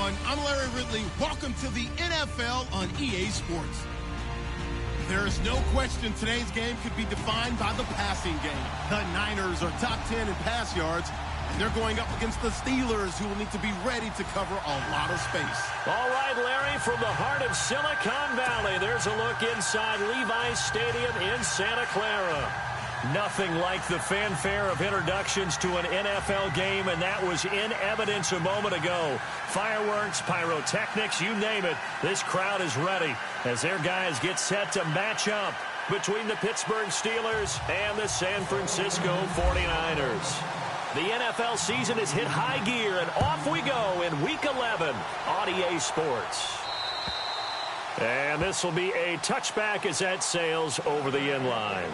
everyone. I'm Larry Ridley. Welcome to the NFL on EA Sports. There is no question today's game could be defined by the passing game. The Niners are top 10 in pass yards, and they're going up against the Steelers, who will need to be ready to cover a lot of space. All right, Larry, from the heart of Silicon Valley, there's a look inside Levi's Stadium in Santa Clara. Nothing like the fanfare of introductions to an NFL game, and that was in evidence a moment ago. Fireworks, pyrotechnics, you name it. This crowd is ready as their guys get set to match up between the Pittsburgh Steelers and the San Francisco 49ers. The NFL season has hit high gear, and off we go in Week 11 on EA Sports. And this will be a touchback as that sails over the end line.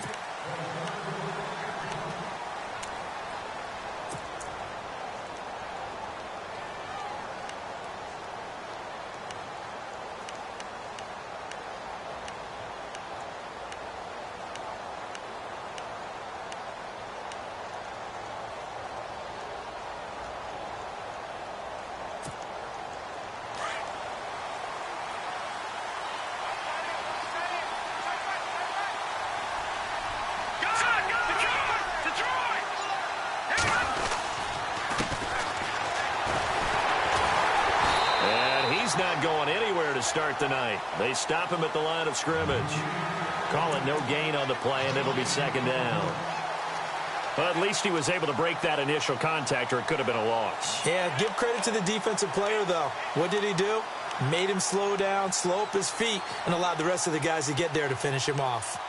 Not going anywhere to start the night. They stop him at the line of scrimmage. Call it no gain on the play, and it'll be second down. But at least he was able to break that initial contact, or it could have been a loss. Yeah, give credit to the defensive player, though. What did he do? Made him slow down, slow up his feet, and allowed the rest of the guys to get there to finish him off.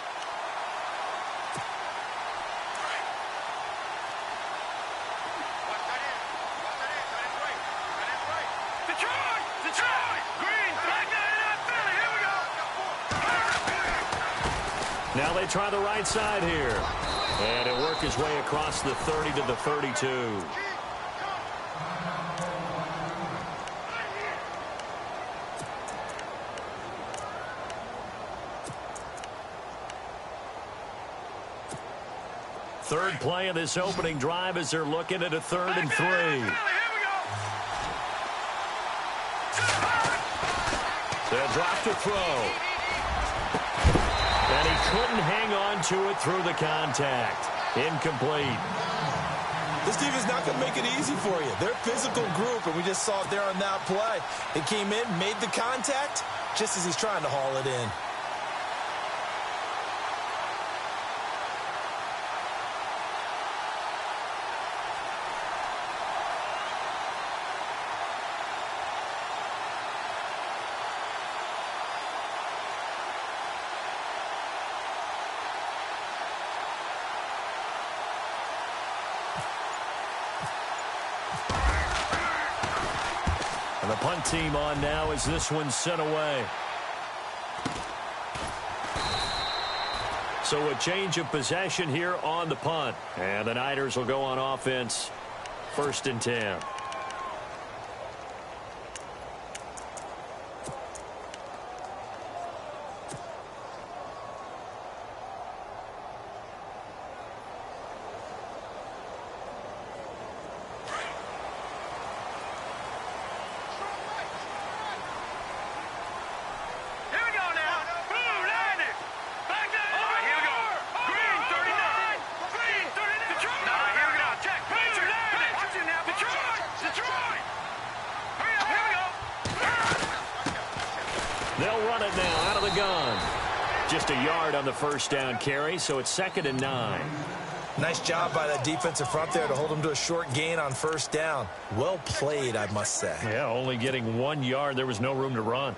Now they try the right side here. And it worked his way across the 30 to the 32. Third play of this opening drive as they're looking at a 3rd and 3. They'll drop to throw. And he couldn't hang on to it through the contact. Incomplete. This team is not going to make it easy for you. They're a physical group, and we just saw it there on that play. They came in, made the contact, just as he's trying to haul it in. The punt team on now as this one's sent away. So a change of possession here on the punt. And the Niners will go on offense. 1st and 10. They'll run it now out of the gun. Just a yard on the first down carry, so it's 2nd and 9. Nice job by that defensive front there to hold him to a short gain on 1st down. Well played, I must say. Yeah, only getting 1 yard. There was no room to run.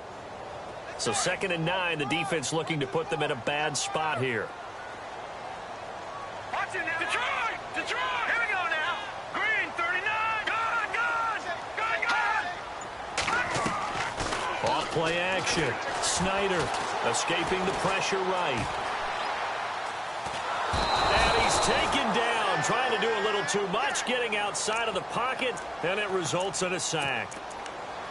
So 2nd and 9, the defense looking to put them in a bad spot here. Watch it now. Detroit! Detroit! Here we go now. Green, 39. Gun! Off-play action. Snyder escaping the pressure right. And he's taken down, trying to do a little too much, getting outside of the pocket, and it results in a sack.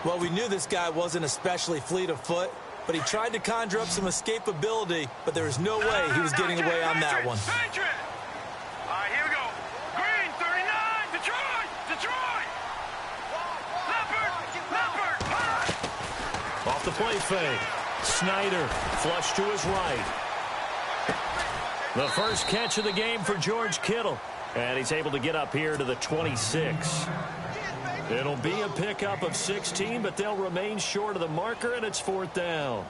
Well, we knew this guy wasn't especially fleet of foot, but he tried to conjure up some escapability, but there was no way he was getting away on that one. All right, here we go. Green, 39. Detroit! Detroit! Leopard! Leopard! Off the play fake. Snyder flush to his right. The first catch of the game for George Kittle. And he's able to get up here to the 26. It'll be a pickup of 16, but they'll remain short of the marker, and it's 4th down.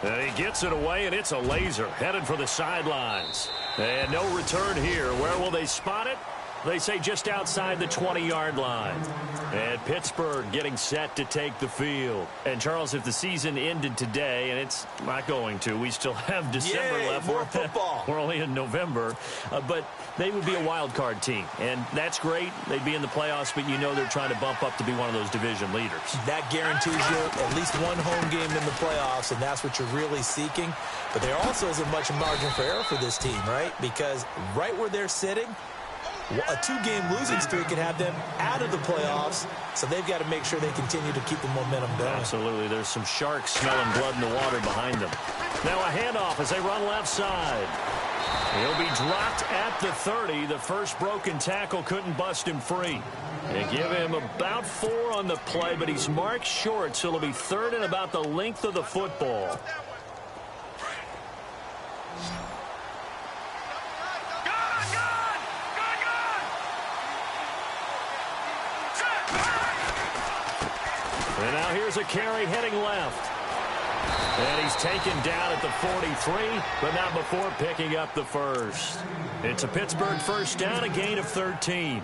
And he gets it away, and it's a laser headed for the sidelines. And no return here. Where will they spot it? They say just outside the 20-yard line. And Pittsburgh getting set to take the field. And, Charles, if the season ended today, and it's not going to, we still have December left. More football. We're only in November. But they would be a wild card team. And that's great. They'd be in the playoffs, but you know they're trying to bump up to be one of those division leaders. That guarantees you at least one home game in the playoffs, and that's what you're really seeking. But there also isn't much margin for error for this team, right? Because right where they're sitting, a 2-game losing streak could have them out of the playoffs, so they've got to make sure they continue to keep the momentum going. Absolutely. There's some sharks smelling blood in the water behind them. Now a handoff as they run left side. He'll be dropped at the 30. The first broken tackle couldn't bust him free. They give him about 4 on the play, but he's marked short, so it'll be 3rd and about the length of the football. And now here's a carry heading left. And he's taken down at the 43, but not before picking up the first. It's a Pittsburgh first down, a gain of 13.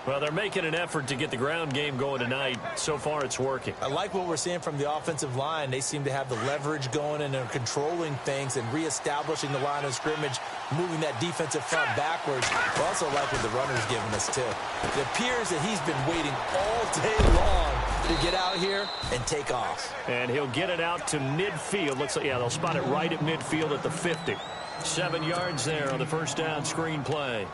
Well, they're making an effort to get the ground game going tonight. So far, it's working. I like what we're seeing from the offensive line. They seem to have the leverage going, and they're controlling things and reestablishing the line of scrimmage, moving that defensive front backwards. I also like what the runner's giving us, too. It appears that he's been waiting all day long to get out here and take off. And he'll get it out to midfield. Looks like, yeah, they'll spot it right at midfield at the 50. 7 yards there on the first down screen play.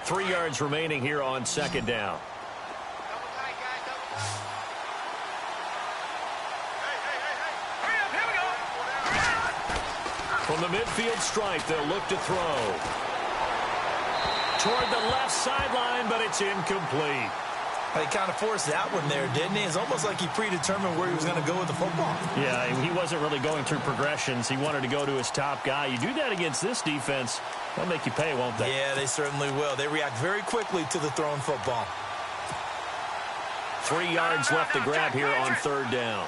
3 yards remaining here on second down. From the midfield stripe, they'll look to throw. Toward the left sideline, but it's incomplete. He kind of forced that one there, didn't he? It's almost like he predetermined where he was going to go with the football. Yeah, he wasn't really going through progressions. He wanted to go to his top guy. You do that against this defense, they'll make you pay, won't they? Yeah, they certainly will. They react very quickly to the thrown football. 3 yards left to grab here on third down.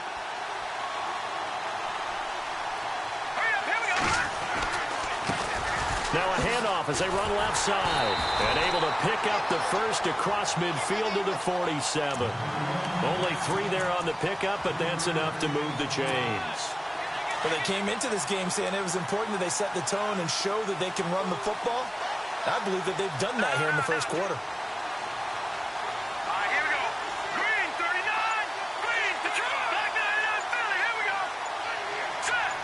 Now a handoff as they run left side. And able to pick up the first across midfield to the 47. Only 3 there on the pickup, but that's enough to move the chains. Well, they came into this game saying it was important that they set the tone and show that they can run the football. I believe that they've done that here in the first quarter. Here we go. Green, 39. Green, Detroit. Back 99, Philly. Here we go. Set.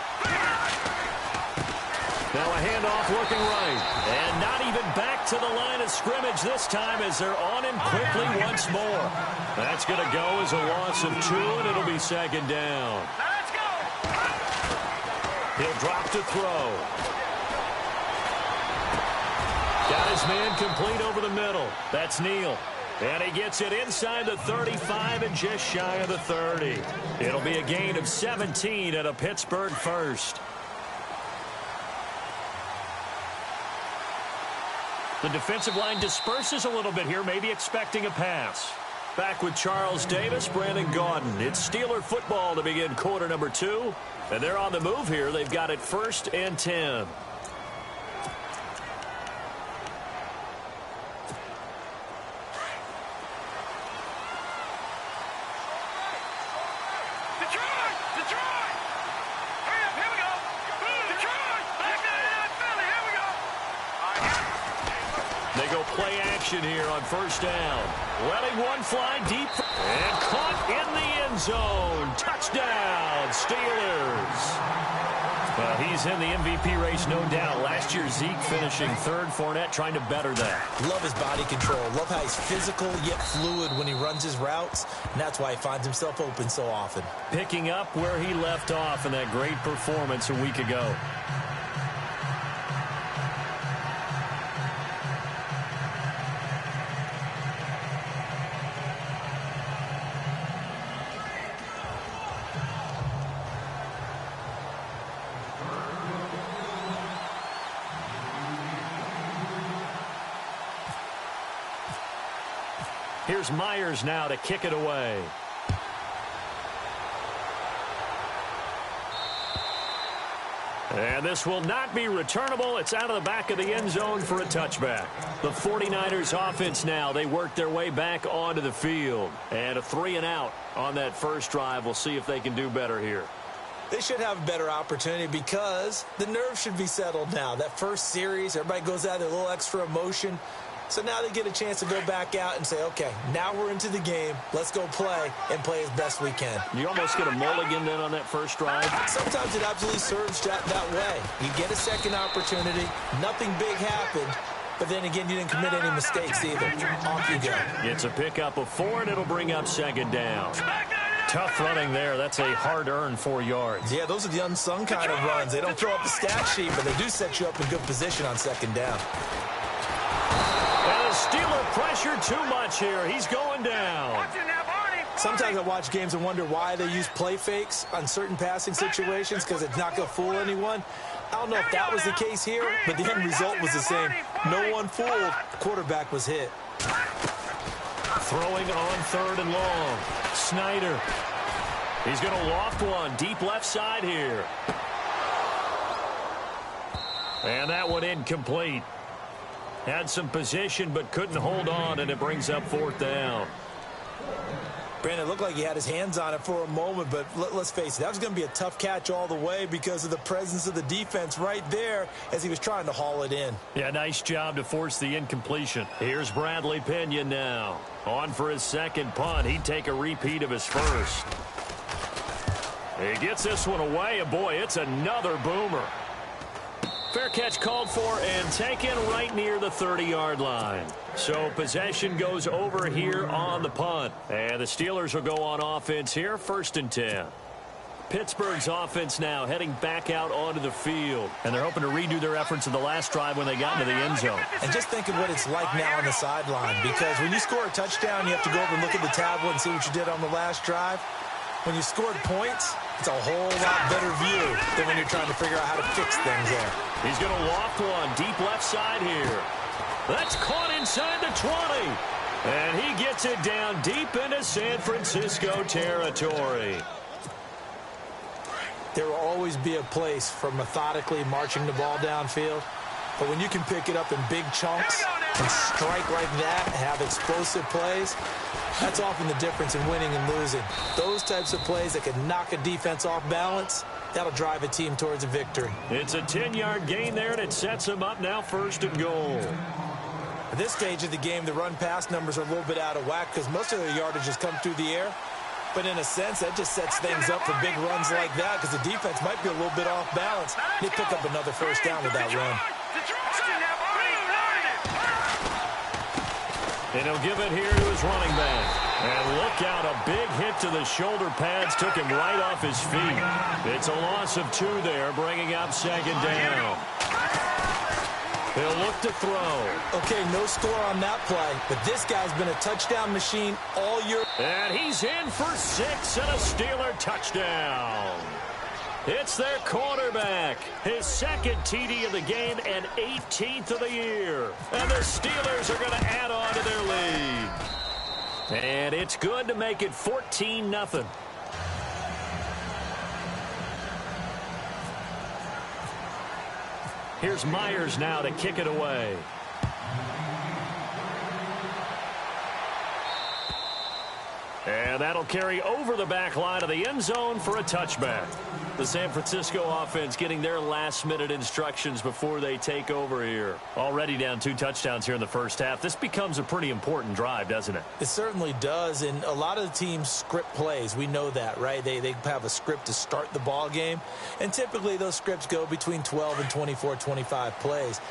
Now a handoff looking right. And not even back to the line of scrimmage this time as they're on him quickly once more. That's going to go as a loss of 2, and it'll be second down. Now let's go. He'll drop to throw. Got his man complete over the middle. That's Neal. And he gets it inside the 35 and just shy of the 30. It'll be a gain of 17 at a Pittsburgh first. The defensive line disperses a little bit here, maybe expecting a pass. Back with Charles Davis, Brandon Gaudin. It's Steeler football to begin quarter number 2. And they're on the move here. They've got it 1st and 10. Detroit. Detroit. Hurry up. Here we go. Detroit. Back 99, Philly. Here we go. They go play action here on first down. Letting one fly deep and caught in the end zone. Touchdown, Steelers. Well, he's in the MVP race, no doubt. Last year, Zeke finishing 3rd. Fournette trying to better that. Love his body control. Love how he's physical yet fluid when he runs his routes. And that's why he finds himself open so often. Picking up where he left off in that great performance a week ago. Here's Myers now to kick it away. And this will not be returnable. It's out of the back of the end zone for a touchback. The 49ers offense now, they work their way back onto the field. And a 3-and-out on that first drive. We'll see if they can do better here. They should have a better opportunity because the nerves should be settled now. That first series, everybody goes out with a little extra emotion. So now they get a chance to go back out and say, okay, now we're into the game. Let's go play and play as best we can. You almost get a mulligan then on that first drive? Sometimes it absolutely serves that way. You get a second opportunity. Nothing big happened. But then again, you didn't commit any mistakes either. Off you go. It's a pickup of 4, and it'll bring up second down. Tough running there. That's a hard-earned 4 yards. Yeah, those are the unsung kind of runs. They don't throw up the stat sheet, but they do set you up in good position on second down. And the Steeler pressure too much here. He's going down. Sometimes I watch games and wonder why they use play fakes on certain passing situations because it's not going to fool anyone. I don't know if that was the case here, but the end result was the same. No one fooled. The quarterback was hit. Throwing on 3rd and long. Snyder. He's going to loft one deep left side here. And that one incomplete. Had some position but couldn't hold on, and it brings up 4th down. Brandon, it looked like he had his hands on it for a moment, but let's face it, that was going to be a tough catch all the way because of the presence of the defense right there as he was trying to haul it in. Yeah, nice job to force the incompletion. Here's Bradley Pinion now. On for his second punt. He'd take a repeat of his first. He gets this one away, and boy, it's another boomer. Fair catch called for and taken right near the 30-yard line. So possession goes over here on the punt. And the Steelers will go on offense here, 1st and 10. Pittsburgh's offense now heading back out onto the field. And they're hoping to redo their efforts in the last drive when they got into the end zone. And just think of what it's like now on the sideline. Because when you score a touchdown, you have to go over and look at the tablet and see what you did on the last drive. When you scored points, it's a whole lot better view than when you're trying to figure out how to fix things there. He's going to loft one deep left side here. That's caught inside the 20. And he gets it down deep into San Francisco territory. There will always be a place for methodically marching the ball downfield. But when you can pick it up in big chunks and strike like that and have explosive plays, that's often the difference in winning and losing. Those types of plays that can knock a defense off balance, that'll drive a team towards a victory. It's a 10-yard gain there, and it sets them up now 1st and goal. At this stage of the game, the run-pass numbers are a little bit out of whack because most of their yardage has come through the air. But in a sense, that just sets things up for big runs like that because the defense might be a little bit off balance. They pick up another first down with that run. And he'll give it here to his running back. And look out, a big hit to the shoulder pads took him right off his feet. It's a loss of 2 there, bringing up 2nd down. He'll look to throw. Okay, no score on that play, but this guy's been a touchdown machine all year. And he's in for 6 and a Steeler touchdown. It's their quarterback, his 2nd TD of the game and 18th of the year. And the Steelers are going to add on to their lead. And it's good to make it 14-0. Here's Myers now to kick it away. And that'll carry over the back line of the end zone for a touchback. The San Francisco offense getting their last-minute instructions before they take over here. Already down 2 touchdowns here in the first half. This becomes a pretty important drive, doesn't it? It certainly does, and a lot of the teams script plays. We know that, right? They have a script to start the ball game, and typically those scripts go between 12 and 24, 25 plays.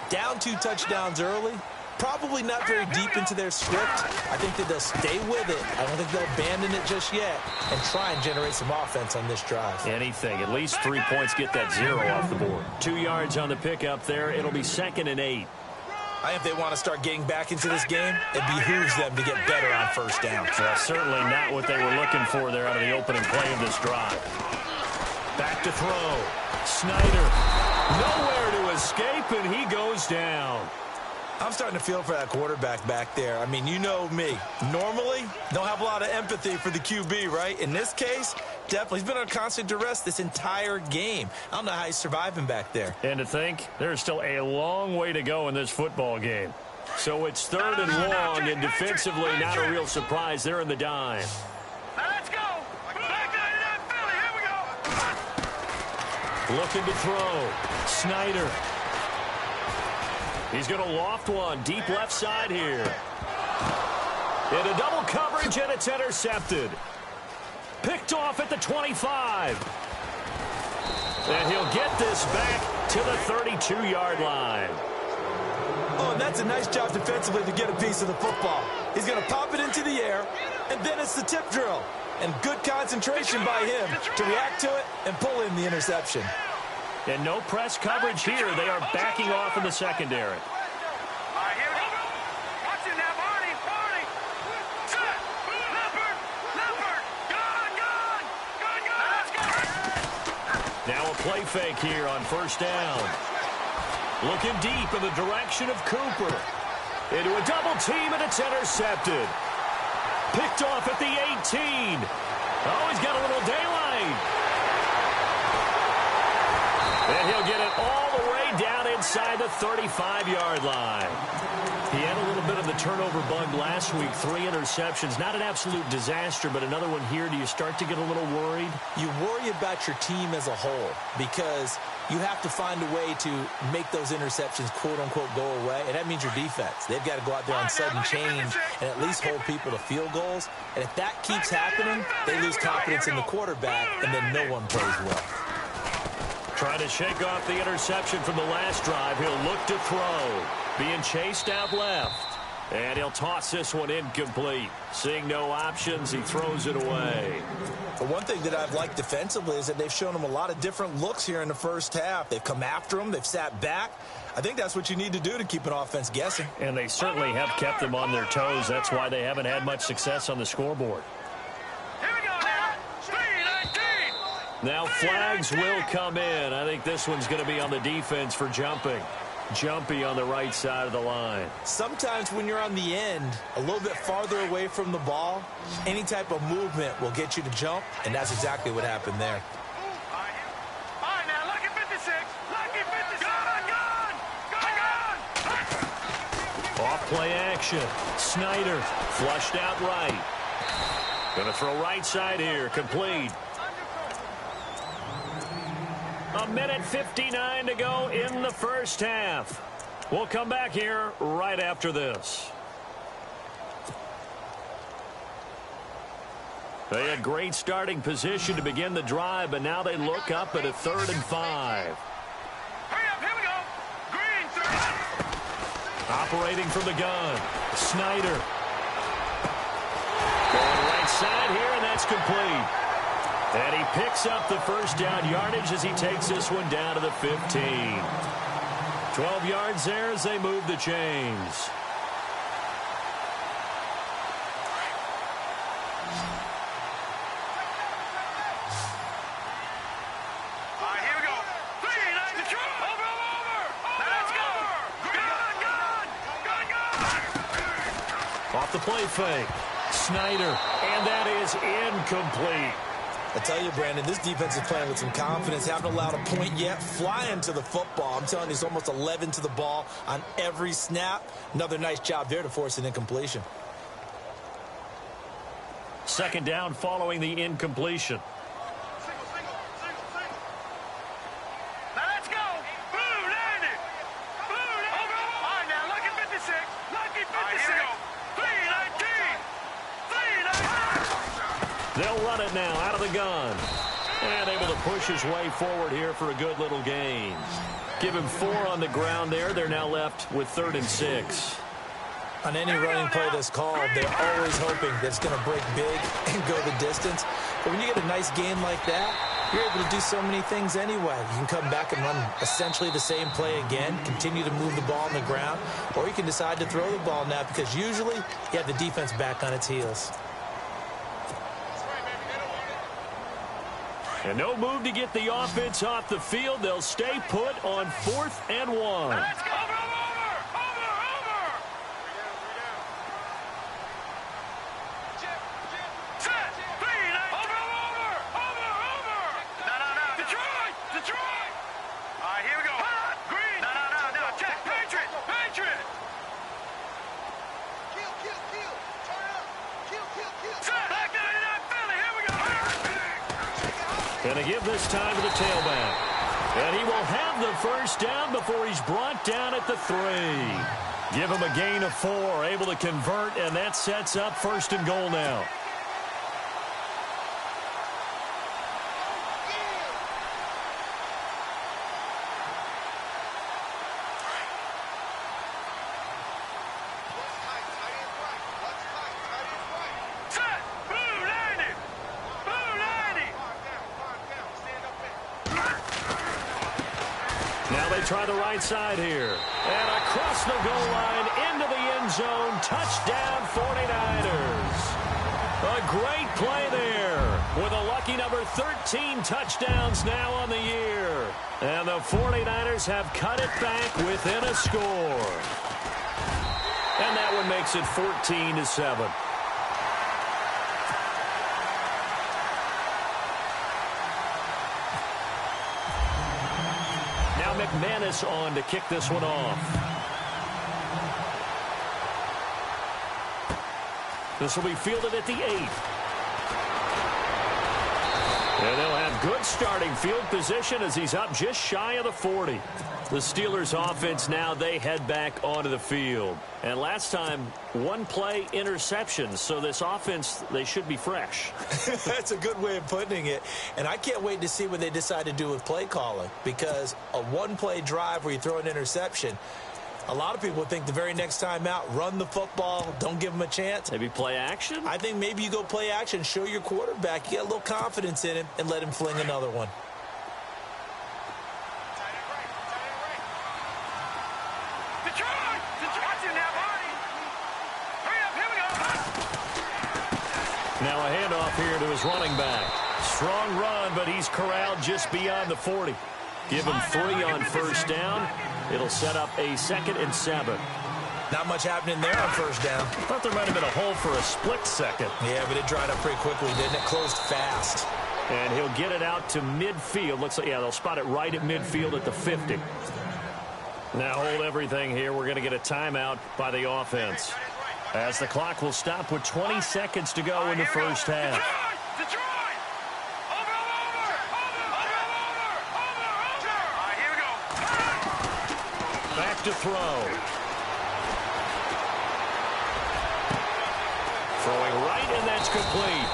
Down 2 touchdowns early, probably not very deep into their script. I think that they'll stay with it. I don't think they'll abandon it just yet and try and generate some offense on this drive. Anything. At least 3 points, get that 0 off the board. 2 yards on the pickup there. It'll be 2nd and 8. I think if they want to start getting back into this game, it behooves them to get better on first down. Well, certainly not what they were looking for there out of the opening play of this drive. Back to throw. Snyder. Nowhere to escape, and he goes down. I'm starting to feel for that quarterback back there. I mean, you know me. Normally, don't have a lot of empathy for the QB, right? In this case, definitely. He's been on constant duress this entire game. I don't know how he's surviving back there. And to think, there's still a long way to go in this football game. So it's 3rd and long, and defensively, not a real surprise. They're in the dime. Now let's go. Back to Philly. Here we go. Looking to throw. Snyder. He's going to loft one deep left side here. Into double coverage, and it's intercepted. Picked off at the 25. And he'll get this back to the 32-yard line. Oh, and that's a nice job defensively to get a piece of the football. He's going to pop it into the air, and then it's the tip drill. And good concentration by him to react to it and pull in the interception. And no press coverage here. They are backing off in the secondary. All right, here we go. Watch it now, Barney. Barney. Set. Leopard. Leopard. Gun. Let's go. Now a play fake here on 1st down. Looking deep in the direction of Cooper. Into a double team, and it's intercepted. Picked off at the 18. Oh, he's got a little daylight. And he'll get it all the way down inside the 35-yard line. He had a little bit of the turnover bug last week, 3 interceptions. Not an absolute disaster, but another one here. Do you start to get a little worried? You worry about your team as a whole because you have to find a way to make those interceptions, quote-unquote, go away, and that means your defense. They've got to go out there on sudden change and at least hold people to field goals. And if that keeps happening, they lose confidence in the quarterback, and then no one plays well. Trying to shake off the interception from the last drive. He'll look to throw. Being chased out left. And he'll toss this one incomplete. Seeing no options, he throws it away. But one thing that I've liked defensively is that they've shown him a lot of different looks here in the first half. They've come after him. They've sat back. I think that's what you need to do to keep an offense guessing. And they certainly have kept them on their toes. That's why they haven't had much success on the scoreboard. Here we go now. 3-19. Now flags will come in. I think this one's going to be on the defense for jumping. Jumpy on the right side of the line. Sometimes when you're on the end, a little bit farther away from the ball, any type of movement will get you to jump, and that's exactly what happened there. All right, now, lucky 56. Lucky 56. Gun. Off play action. Snyder flushed out right. Going to throw right side here. Complete. 1:59 to go in the first half. We'll come back here right after this. They had great starting position to begin the drive, but now they look up at a 3rd and 5. Hurry up, here we go. Green, 3. Operating from the gun. Snyder. Going right side here, and that's complete. And he picks up the first down yardage as he takes this one down to the 15. 12 yards there as they move the chains. All right, here we go. 3-19. Over. Let's go. Gun. Off the play fake. Snyder. And that is incomplete. I tell you, Brandon, this defense is playing with some confidence. Haven't allowed a point yet. Flying to the football. I'm telling you, it's almost 11 to the ball on every snap. Another nice job there to force an incompletion. 2nd down following the incompletion. Single. Now let's go. Blue, landed. Over. All right, now, lucky 56. Lucky 56. All right, here we go. 3-19. They'll run it now out of the gun. And able to push his way forward here for a good little gain. Give him 4 on the ground there. They're now left with 3rd and 6. On any running play that's called, they're always hoping that it's going to break big and go the distance. But when you get a nice gain like that, you're able to do so many things anyway. You can come back and run essentially the same play again, continue to move the ball on the ground, or you can decide to throw the ball now because usually you have the defense back on its heels. And no move to get the offense off the field. They'll stay put on 4th and 1. Let's go. Over. Going to give this time to the tailback. And he will have the first down before he's brought down at the 3. Give him a gain of 4, able to convert, and that sets up 1st and goal now. Try the right side here. And across the goal line into the end zone. Touchdown 49ers. A great play there with a lucky number 13 touchdowns now on the year. And the 49ers have cut it back within a score. And that one makes it 14-7. McManus on to kick this one off. This will be fielded at the 8. And they'll have good starting field position as he's up just shy of the 40. The Steelers offense now, they head back onto the field. And last time, 1 play interception. So this offense, they should be fresh. That's a good way of putting it. And I can't wait to see what they decide to do with play calling. Because a 1-play drive where you throw an interception, a lot of people think the very next time out, run the football, don't give them a chance. Maybe play action? I think maybe you go play action, show your quarterback, you get a little confidence in him, and let him fling another one. Now a handoff here to his running back. Strong run, but he's corralled just beyond the 40. Give him 3 on first down. It'll set up a 2nd and 7. Not much happening there on first down. I thought there might have been a hole for a split second. Yeah, but it dried up pretty quickly, didn't it? Closed fast. And he'll get it out to midfield. Looks like, yeah, they'll spot it right at midfield at the 50. Now hold everything here. We're going to get a timeout by the offense, as the clock will stop with 20 seconds to go in the first half. Back to throw. Throwing right, and that's complete.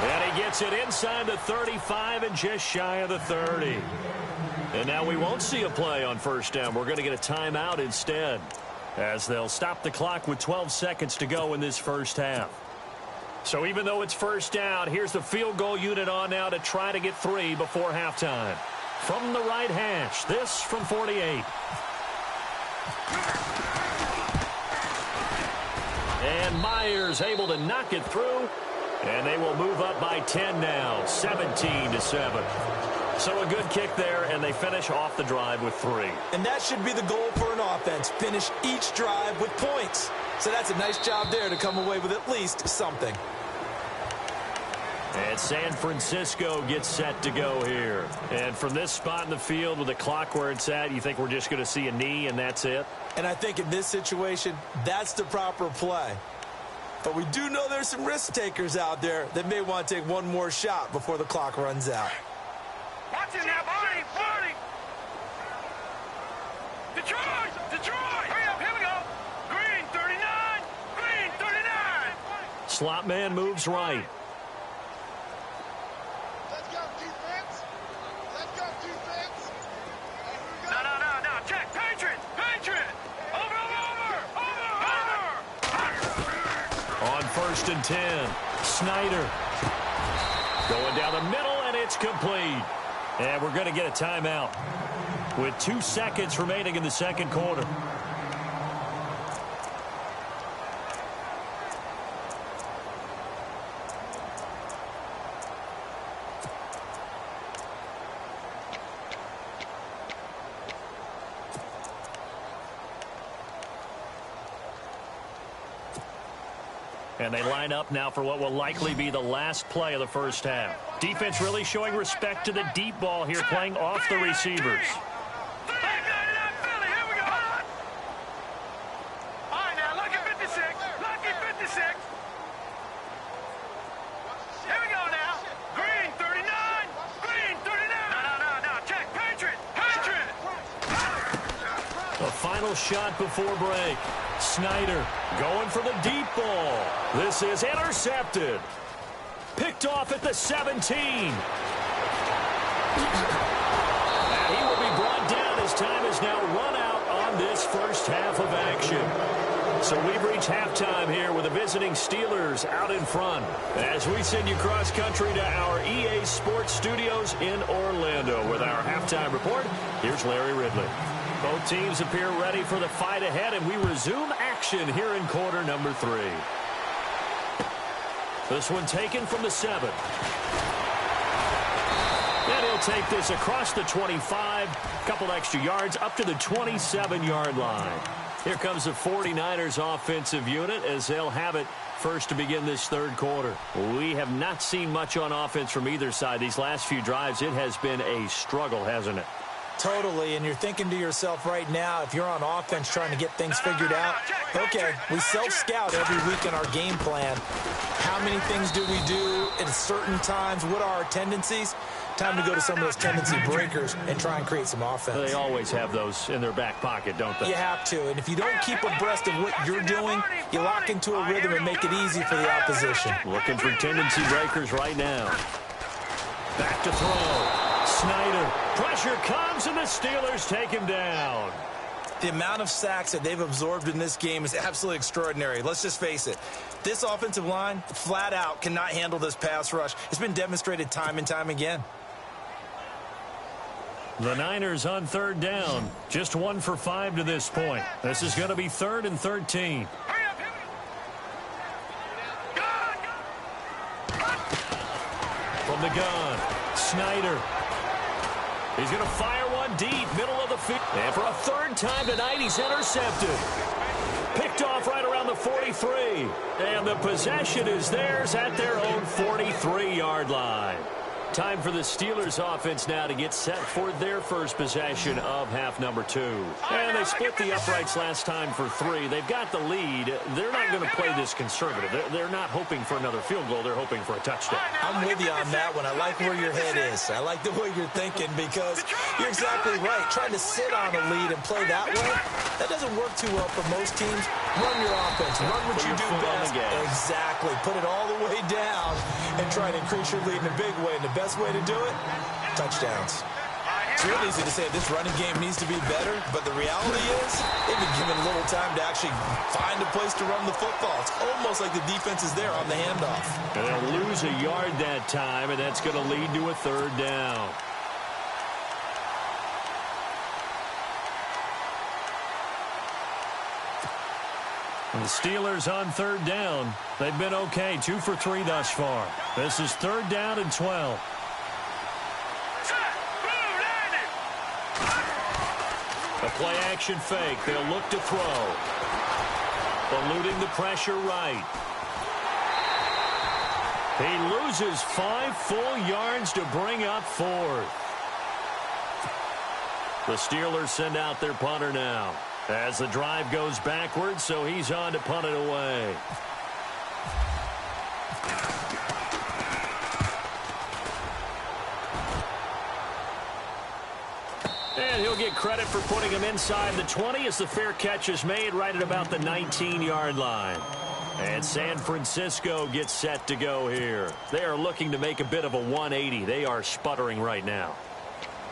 And he gets it inside the 35 and just shy of the 30. And now we won't see a play on first down. We're going to get a timeout instead, as they'll stop the clock with 12 seconds to go in this first half. So even though it's first down, here's the field goal unit on now to try to get 3 before halftime. From the right hash, this from 48. And Myers able to knock it through, and they will move up by 10 now, 17-7. So a good kick there, and they finish off the drive with 3. And that should be the goal for an offense, finish each drive with points. So that's a nice job there to come away with at least something. And San Francisco gets set to go here. And from this spot in the field with the clock where it's at, you think we're just going to see a knee and that's it? And I think in this situation, that's the proper play. But we do know there's some risk takers out there that may want to take one more shot before the clock runs out. Watch it now, Barney! Barney! Detroit! Detroit! Hurry up, here we go! Green 39! Green 39! Slot man moves right. Let's go, defense! Let's go, defense! No, check! Patriot! Patriot! Over! On 1st and 10, Snyder. Going down the middle, and it's complete. And we're going to get a timeout with 2 seconds remaining in the second quarter. And they line up now for what will likely be the last play of the first half. Defense really showing respect to the deep ball here, playing off the receivers. final shot before break. Snyder going for the deep ball. This is intercepted. Picked off at the 17. And he will be brought down as time is now run out on this first half of action. So we've reached halftime here with the visiting Steelers out in front. As we send you cross-country to our EA Sports Studios in Orlando with our halftime report, here's Larry Ridley. Both teams appear ready for the fight ahead, and we resume action here in quarter number 3. This one taken from the 7. And he'll take this across the 25, a couple extra yards up to the 27-yard line. Here comes the 49ers offensive unit as they'll have it first to begin this third quarter. We have not seen much on offense from either side. These last few drives, it has been a struggle, hasn't it? Totally, and you're thinking to yourself right now, if you're on offense trying to get things figured out, okay, we self-scout every week in our game plan. How many things do we do at certain times? What are our tendencies? Time to go to some of those tendency breakers and try and create some offense. They always have those in their back pocket, don't they? You have to, and if you don't keep abreast of what you're doing, you lock into a rhythm and make it easy for the opposition. Looking for tendency breakers right now. Back to throw. Snyder. Pressure comes, and the Steelers take him down. The amount of sacks that they've absorbed in this game is absolutely extraordinary. Let's just face it. This offensive line, flat out, cannot handle this pass rush. It's been demonstrated time and time again. The Niners on third down. Just 1 for 5 to this point. This is going to be 3rd and 13. From the gun, Snyder. He's going to fire one deep, middle of the field. And for a third time tonight, he's intercepted. Picked off right around the 43. And the possession is theirs at their own 43-yard line. Time for the Steelers offense now to get set for their first possession of half number 2. And they split the uprights last time for 3. They've got the lead. They're not going to play this conservative. They're not hoping for another field goal. They're hoping for a touchdown. I'm with you on that one. I like where your head is. I like the way you're thinking because you're exactly right. Trying to sit on a lead and play that way, that doesn't work too well for most teams. Run your offense. Run what you do best. Exactly. Put it all the way down and try to increase your lead in a big way. And the best way to do it, touchdowns. It's real easy to say this running game needs to be better, but the reality is they've been given little time to actually find a place to run the football. It's almost like the defense is there on the handoff. And they'll lose a yard that time, and that's going to lead to a third down. And the Steelers on third down. They've been okay, 2 for 3 thus far. This is 3rd down and 12. A play-action fake. They'll look to throw. Eluding the pressure right. He loses 5 full yards to bring up 4th. The Steelers send out their punter now. As the drive goes backwards, so he's on to punt it away. And he'll get credit for putting him inside the 20 as the fair catch is made right at about the 19-yard line. And San Francisco gets set to go here. They are looking to make a bit of a 180. They are sputtering right now.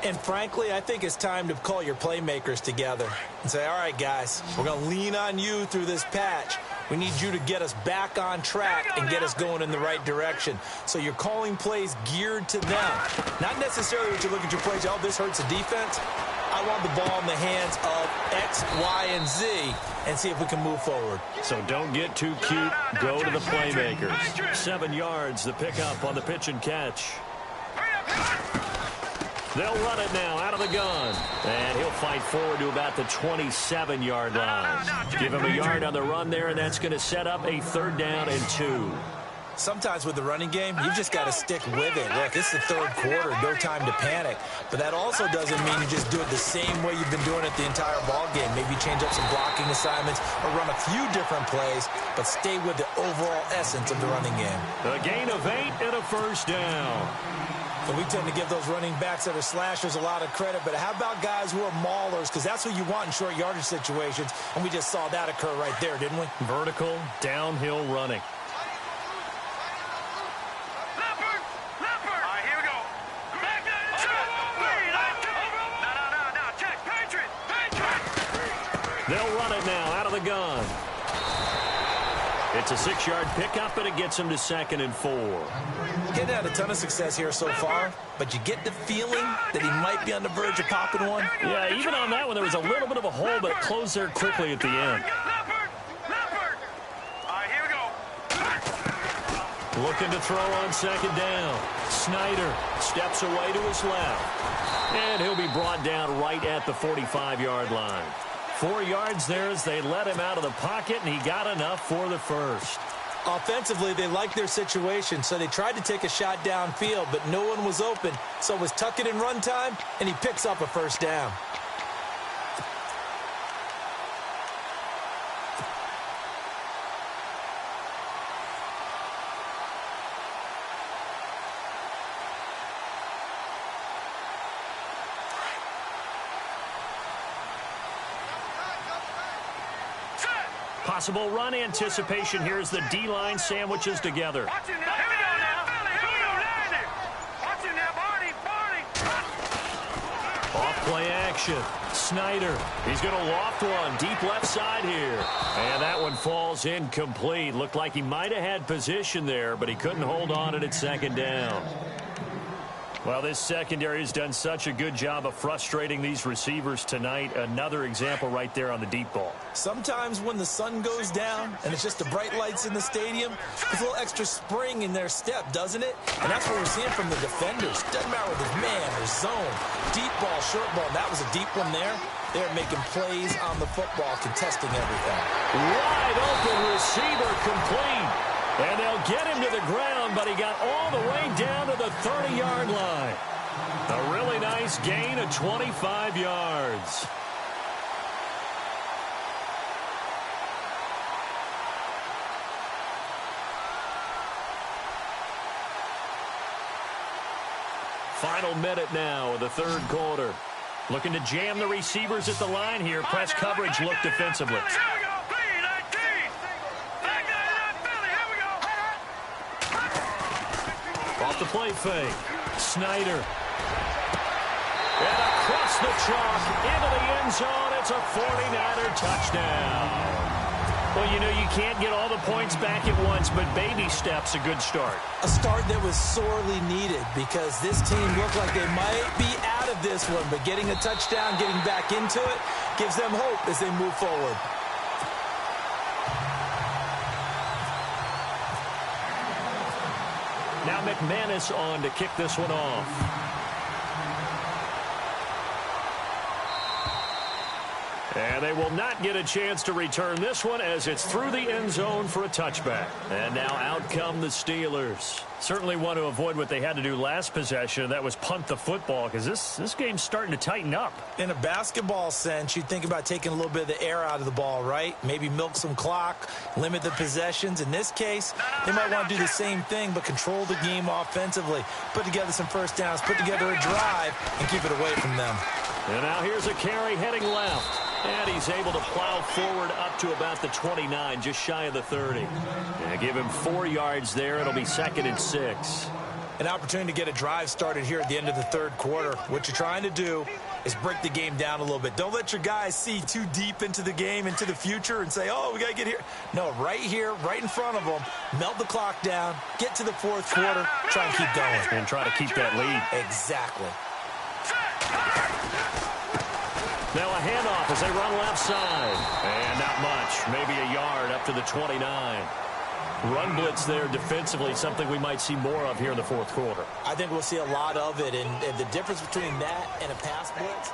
And frankly, I think it's time to call your playmakers together and say, all right, guys, we're going to lean on you through this patch. We need you to get us back on track and get us going in the right direction. So you're calling plays geared to them. Not necessarily what you look at your plays, oh, this hurts the defense. I want the ball in the hands of X, Y, and Z and see if we can move forward. So don't get too cute. Go to the playmakers. 7 yards, the pickup on the pitch and catch. They'll run it now out of the gun. And he'll fight forward to about the 27-yard line. Give him a yard on the run there, and that's going to set up a 3rd down and 2. Sometimes with the running game, you've just got to stick with it. Look, it's the 3rd quarter, no time to panic. But that also doesn't mean you just do it the same way you've been doing it the entire ball game. Maybe change up some blocking assignments or run a few different plays, but stay with the overall essence of the running game. A gain of 8 and a 1st down. And we tend to give those running backs that are slashers a lot of credit, but how about guys who are maulers? Because that's what you want in short yardage situations, and we just saw that occur right there, didn't we? Vertical, downhill running. They'll run it now out of the gun. It's a 6-yard pickup, and it gets him to 2nd and 4. Getting had a ton of success here so far, but you get the feeling that he might be on the verge of popping one. Yeah, even on that one, there was a little bit of a hole, but it closed there quickly at the end. Looking to throw on 2nd down. Snyder steps away to his left. And he'll be brought down right at the 45-yard line. 4 yards there as they let him out of the pocket, and he got enough for the first. Offensively, they liked their situation, so they tried to take a shot downfield, but no one was open. So it was tuck it in run time, and he picks up a first down. Possible run anticipation here as the D-line sandwiches together. Off play action. Snyder. He's going to loft one deep left side here. And that one falls incomplete. Looked like he might have had position there, but he couldn't hold on it at 2nd down. Well, this secondary has done such a good job of frustrating these receivers tonight. Another example right there on the deep ball. Sometimes when the sun goes down and it's just the bright lights in the stadium, there's a little extra spring in their step, doesn't it? And that's what we're seeing from the defenders. Doesn't matter whether it's man or zone. Deep ball, short ball. That was a deep one there. They're making plays on the football, contesting everything. Wide open receiver complete. And they'll get him to the ground, but he got all the way down to the 30-yard line. A really nice gain of 25 yards. Final minute now of the 3rd quarter. Looking to jam the receivers at the line here. Press coverage look defensively. Off the play fake. Snyder. And across the chalk into the end zone. It's a 49er touchdown. Well, you know, you can't get all the points back at once, but baby steps a good start. A start that was sorely needed because this team looked like they might be out of this one, but getting a touchdown, getting back into it, gives them hope as they move forward. Now McManus on to kick this one off. And they will not get a chance to return this one as it's through the end zone for a touchback. And now out come the Steelers. Certainly want to avoid what they had to do last possession. That was punt the football because this game's starting to tighten up. In a basketball sense, you think about taking a little bit of the air out of the ball, right? Maybe milk some clock, limit the possessions. In this case, they might want to do the same thing but control the game offensively. Put together some first downs, put together a drive, and keep it away from them. And now here's a carry heading left. And he's able to plow forward up to about the 29, just shy of the 30. And give him 4 yards there. It'll be 2nd and 6. An opportunity to get a drive started here at the end of the 3rd quarter. What you're trying to do is break the game down a little bit. Don't let your guys see too deep into the game, into the future, and say, oh, we got to get here. No, right here, right in front of them, melt the clock down, get to the 4th quarter, try and keep going. And try to keep that lead. Exactly. Now a handoff as they run left side. And not much. Maybe a yard up to the 29. Run blitz there defensively, something we might see more of here in the 4th quarter. I think we'll see a lot of it. And the difference between that and a pass blitz,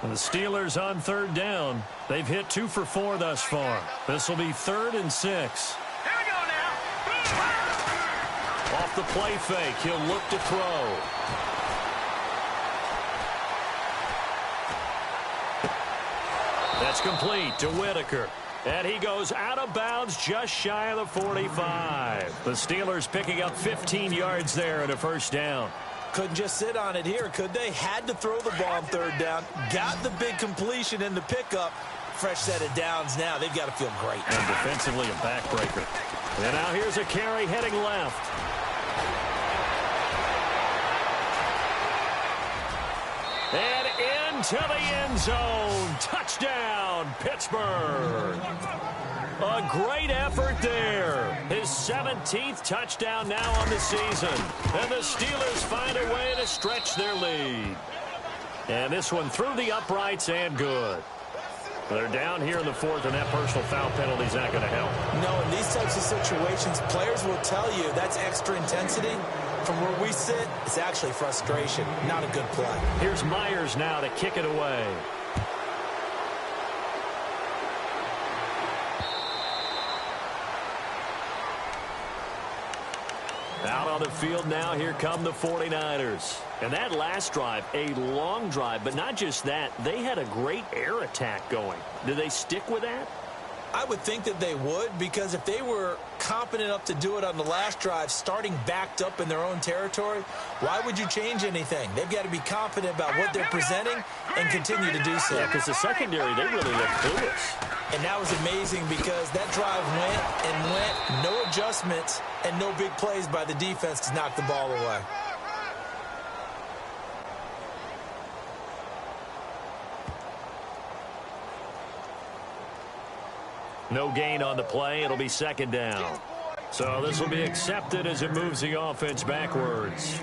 the Steelers on 3rd down. They've hit 2 for 4 thus far. This will be 3rd and 6. Here we go now. Off the play fake, he'll look to throw. That's complete to Whitaker. And he goes out of bounds just shy of the 45. The Steelers picking up 15 yards there and a first down. Couldn't just sit on it here, could they? Had to throw the ball on third down. Got the big completion in the pickup. Fresh set of downs now. They've got to feel great. And defensively a backbreaker. And now here's a carry heading left. And into the end zone. Touchdown, Pittsburgh. A great effort there. His 17th touchdown now on the season. And the Steelers find a way to stretch their lead. And this one through the uprights and good. They're down here in the fourth, and that personal foul penalty is not going to help. No, in these types of situations, players will tell you that's extra intensity. From where we sit, it's actually frustration, not a good play. Here's Myers now to kick it away. Out on the field now, here come the 49ers. And that last drive, a long drive, but not just that, they had a great air attack going. Do they stick with that? I would think that they would, because if they were competent enough to do it on the last drive, starting backed up in their own territory, why would you change anything? They've got to be confident about what they're presenting and continue to do so. Yeah, because the secondary, they really look clueless. And that was amazing because that drive went, no adjustments, and no big plays by the defense to knock the ball away. No gain on the play. It'll be second down. So this will be accepted as it moves the offense backwards.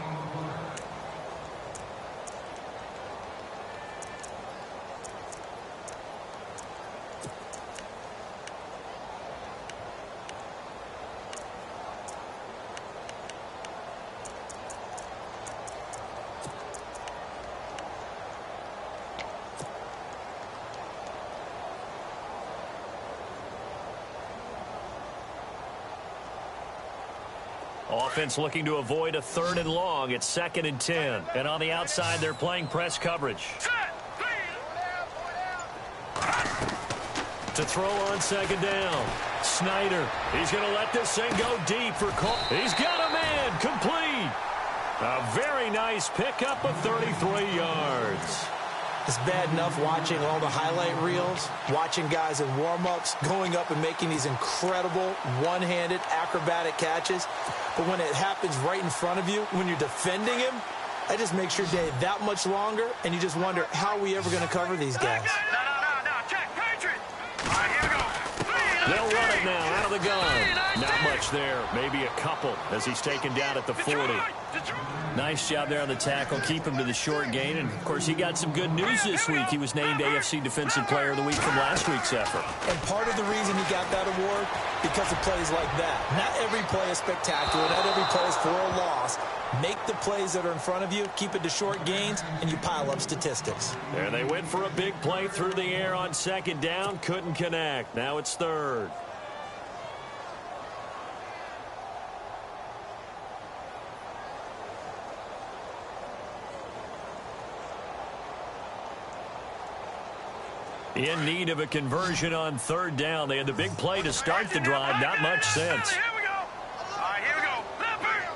Offense looking to avoid a 3rd and long. It's 2nd and 10. And on the outside, they're playing press coverage. To throw on 2nd down. Snyder. He's going to let this thing go deep for Cole. He's got a man. Complete. A very nice pickup of 33 yards. It's bad enough watching all the highlight reels, watching guys in warm-ups, going up and making these incredible one-handed acrobatic catches. But when it happens right in front of you, when you're defending him, that just makes your day that much longer, and you just wonder, how are we ever going to cover these guys? No, check, Patriot. All right, here we go. They'll run it now out of the gun. Not much there, maybe a couple as he's taken down at the 40. Nice job there on the tackle, keep him to the short gain. And, of course, he got some good news this week. He was named AFC Defensive Player of the Week from last week's effort. And part of the reason he got that award, because of plays like that. Not every play is spectacular. Not every play is for a loss. Make the plays that are in front of you, keep it to short gains, and you pile up statistics. There they went for a big play through the air on 2nd down. Couldn't connect. Now it's 3rd. In need of a conversion on 3rd down. They had the big play to start the drive. Not much sense. Here we go. All right, here we go. Leopard.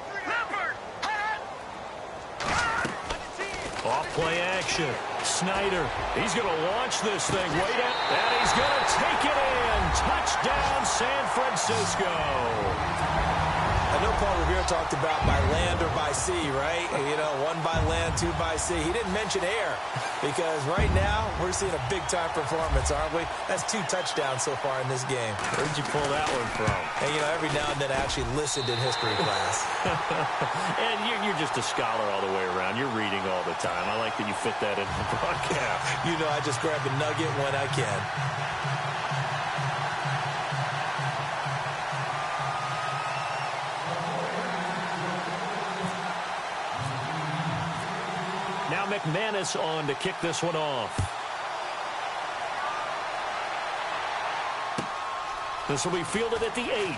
Off play action. Snyder. He's going to launch this thing way down. And he's going to take it in. Touchdown, San Francisco. I know Paul Revere talked about by land or by sea, right? You know, 1 by land, 2 by sea. He didn't mention air because right now we're seeing a big-time performance, aren't we? That's 2 touchdowns so far in this game. Where'd you pull that one from? And, you know, every now and then I actually listened in history class. And you're just a scholar all the way around. You're reading all the time. I like that you fit that into the broadcast. You know, I just grab a nugget when I can. Now McManus on to kick this one off. This will be fielded at the 8.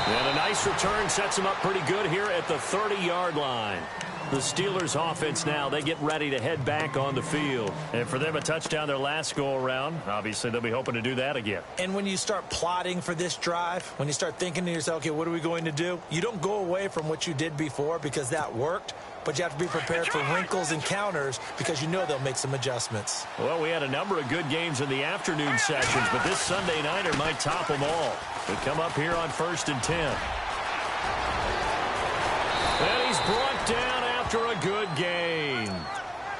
And a nice return sets them up pretty good here at the 30-yard line. The Steelers offense now, they get ready to head back on the field. And for them, a touchdown their last go-around. Obviously, they'll be hoping to do that again. And when you start plotting for this drive, when you start thinking to yourself, okay, what are we going to do? You don't go away from what you did before because that worked. But you have to be prepared for wrinkles and counters because you know they'll make some adjustments. Well, we had a number of good games in the afternoon sessions, but this Sunday nighter might top them all. We come up here on 1st and 10. And he's brought down after a good gain.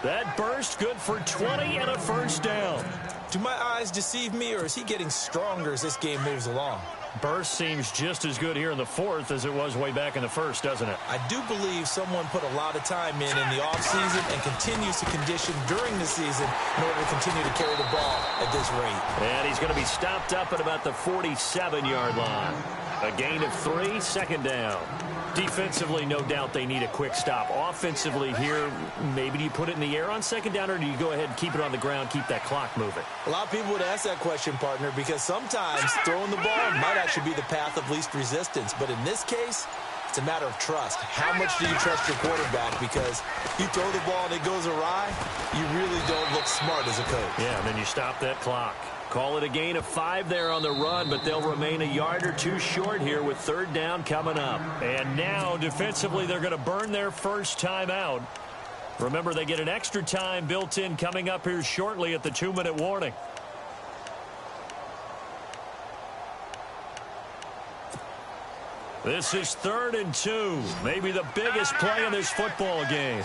That burst good for 20 and a first down. Do my eyes deceive me, or is he getting stronger as this game moves along? Burst seems just as good here in the 4th as it was way back in the 1st, doesn't it? I do believe someone put a lot of time in the offseason and continues to condition during the season in order to continue to carry the ball at this rate. And he's going to be stopped up at about the 47-yard line. A gain of 3, second down. Defensively, no doubt they need a quick stop. Offensively here, maybe do you put it in the air on second down, or do you go ahead and keep it on the ground, keep that clock moving? A lot of people would ask that question, partner, because sometimes throwing the ball might actually be the path of least resistance. But in this case, it's a matter of trust. How much do you trust your quarterback? Because you throw the ball and it goes awry, you really don't look smart as a coach. Yeah, and then you stop that clock. Call it a gain of 5 there on the run, but they'll remain a yard or two short here with third down coming up. And now, defensively, they're going to burn their first time out. Remember, they get an extra time built in coming up here shortly at the 2-minute warning. This is 3rd and 2, maybe the biggest play in this football game.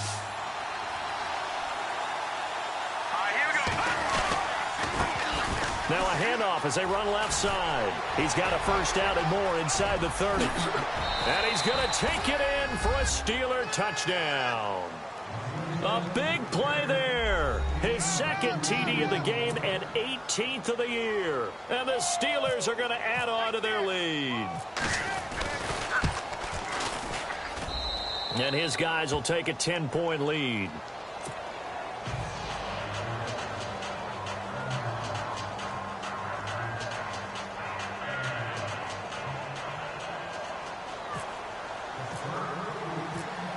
Now a handoff as they run left side. He's got a first down and more inside the 30. And he's going to take it in for a Steeler touchdown. A big play there. His second TD of the game and 18th of the year. And the Steelers are going to add on to their lead. And his guys will take a 10-point lead.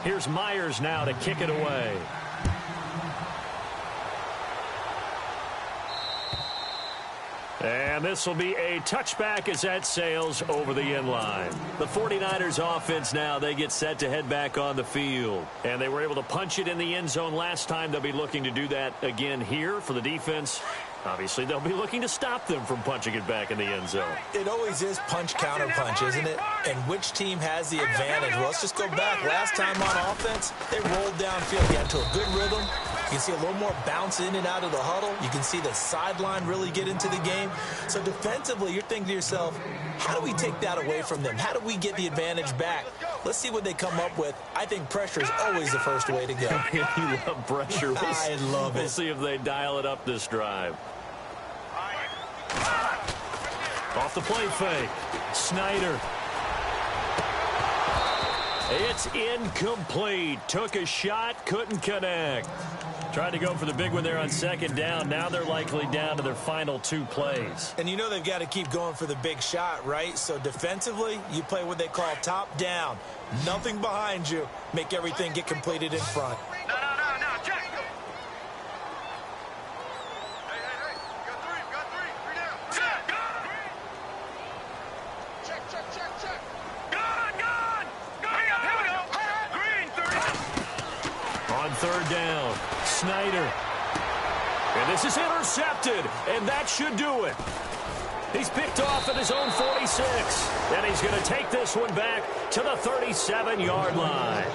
Here's Myers now to kick it away. And this will be a touchback as that sails over the end line. The 49ers offense now, they get set to head back on the field. And they were able to punch it in the end zone last time. They'll be looking to do that again here for the defense. Obviously, they'll be looking to stop them from punching it back in the end zone. It always is punch-counter-punch, isn't it? And which team has the advantage? Well, let's just go back. Last time on offense, they rolled downfield, got into a good rhythm. You can see a little more bounce in and out of the huddle. You can see the sideline really get into the game. So defensively, you're thinking to yourself, how do we take that away from them? How do we get the advantage back? Let's see what they come up with. I think pressure is always the first way to go. You love pressure. I love it. We'll see if they dial it up this drive. Off the play fake. Snyder. It's incomplete. Took a shot, couldn't connect. Tried to go for the big one there on second down. Now they're likely down to their final 2 plays. And you know they've got to keep going for the big shot, right? So defensively, you play what they call top down. Nothing behind you. Make everything get completed in front. No, check. Hey, got three down. Check. Check. Gone. Here we go. Green, 30. On third down, Snyder. And this is intercepted, and that should do it. He's picked off at his own 46, and he's going to take this one back to the 37-yard line.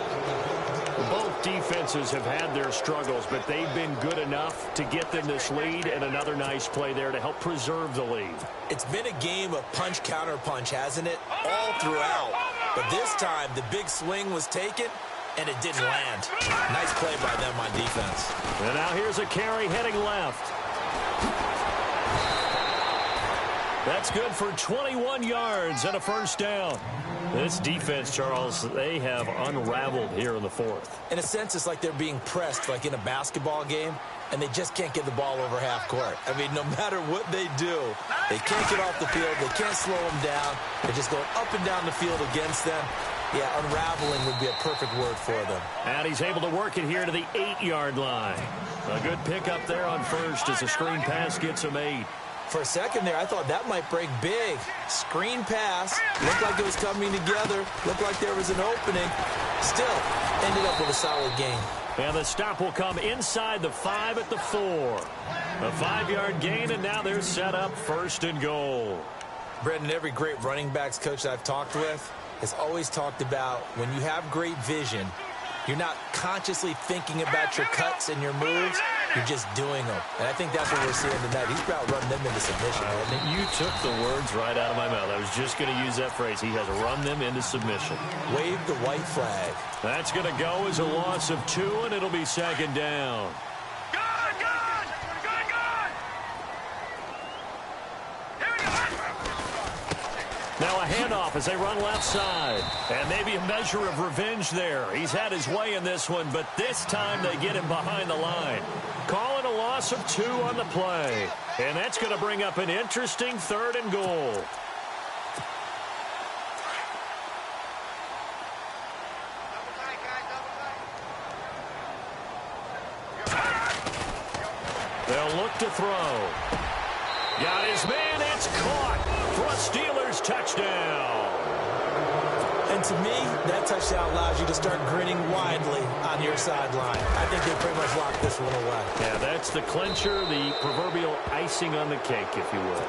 Both defenses have had their struggles, but they've been good enough to get them this lead, and another nice play there to help preserve the lead. It's been a game of punch-counter-punch, hasn't it? All throughout. But this time, the big swing was taken, and it didn't land. Nice play by them on defense. And now here's a carry heading left. That's good for 21 yards and a first down. This defense, Charles, they have unraveled here in the fourth. In a sense, it's like they're being pressed like in a basketball game, and they just can't get the ball over half court. I mean, no matter what they do, they can't get off the field. They can't slow them down. They're just going up and down the field against them. Yeah, unraveling would be a perfect word for them. And he's able to work it here to the 8-yard line. A good pickup there on first as a screen pass gets him 8. For a second there, I thought that might break big. Screen pass. Looked like it was coming together. Looked like there was an opening. Still, ended up with a solid gain. And the stop will come inside the 5 at the 4. A 5-yard gain, and now they're set up first and goal. Brendan, every great running backs coach that I've talked with has always talked about when you have great vision, you're not consciously thinking about your cuts and your moves. You're just doing them. And I think that's what we're seeing tonight. He's about running them into submission, hasn't he? You took the words right out of my mouth. I was just going to use that phrase. He has run them into submission. Wave the white flag. That's going to go as a loss of 2, and it'll be second down. Good, good, good, good. Here we go. Now a handoff as they run left side. And maybe a measure of revenge there. He's had his way in this one, but this time they get him behind the line. Calling a loss of 2 on the play. And that's going to bring up an interesting 3rd and goal. They'll look to throw. Got his man. It's caught for a Steelers touchdown. And to me, that touchdown allows you to start grinning widely on your sideline. I think they pretty much locked this one away. Yeah, that's the clincher, the proverbial icing on the cake, if you will.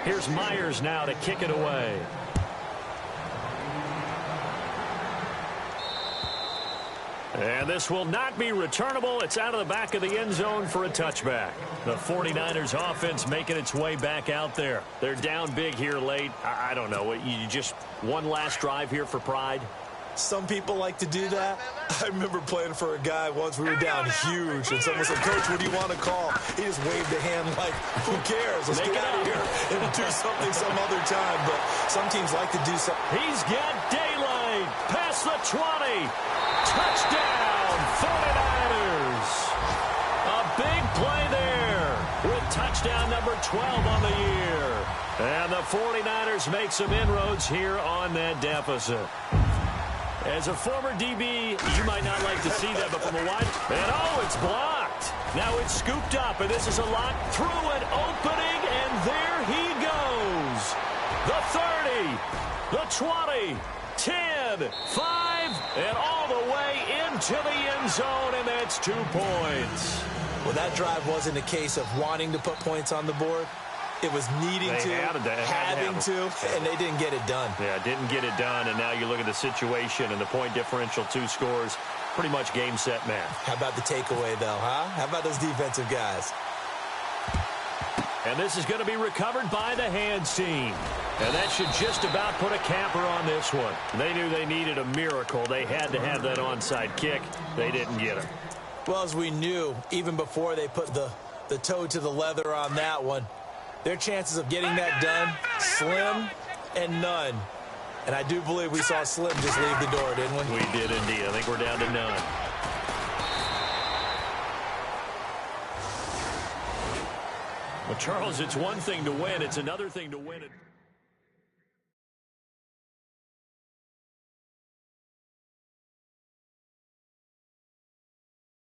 Here's Myers now to kick it away. And this will not be returnable. It's out of the back of the end zone for a touchback. The 49ers offense making its way back out there. They're down big here late. I don't know. You just one last drive here for pride? Some people like to do that. I remember playing for a guy once. We were down huge, and someone said, "Coach, what do you want to call?" He just waved a hand like, "Who cares? Let's get out of here and do something some other time." But some teams like to do something. He's got daylight. Past the 20. Touchdown, 49ers. A big play there with touchdown number 12 on the year. And the 49ers make some inroads here on that deficit. As a former DB, you might not like to see that, but from a wide... And, oh, it's blocked. Now it's scooped up, and this is a lot through an opening, and there he goes. The 30, the 20, 10, 5, and all the way into the end zone, and that's 2 points. Well, that drive wasn't a case of wanting to put points on the board. It was needing having to, and they didn't get it done. Yeah, didn't get it done, and now you look at the situation and the point differential, 2 scores, pretty much game, set, match. How about the takeaway, though, huh? How about those defensive guys? And this is going to be recovered by the hands team. And that should just about put a capper on this one. They knew they needed a miracle. They had to have that onside kick. They didn't get it. Well, as we knew, even before they put the toe to the leather on that one, their chances of getting that done, slim and none. And I do believe we saw Slim just leave the door, didn't we? We did indeed. I think we're down to none. Well, Charles, it's one thing to win. It's another thing to win it.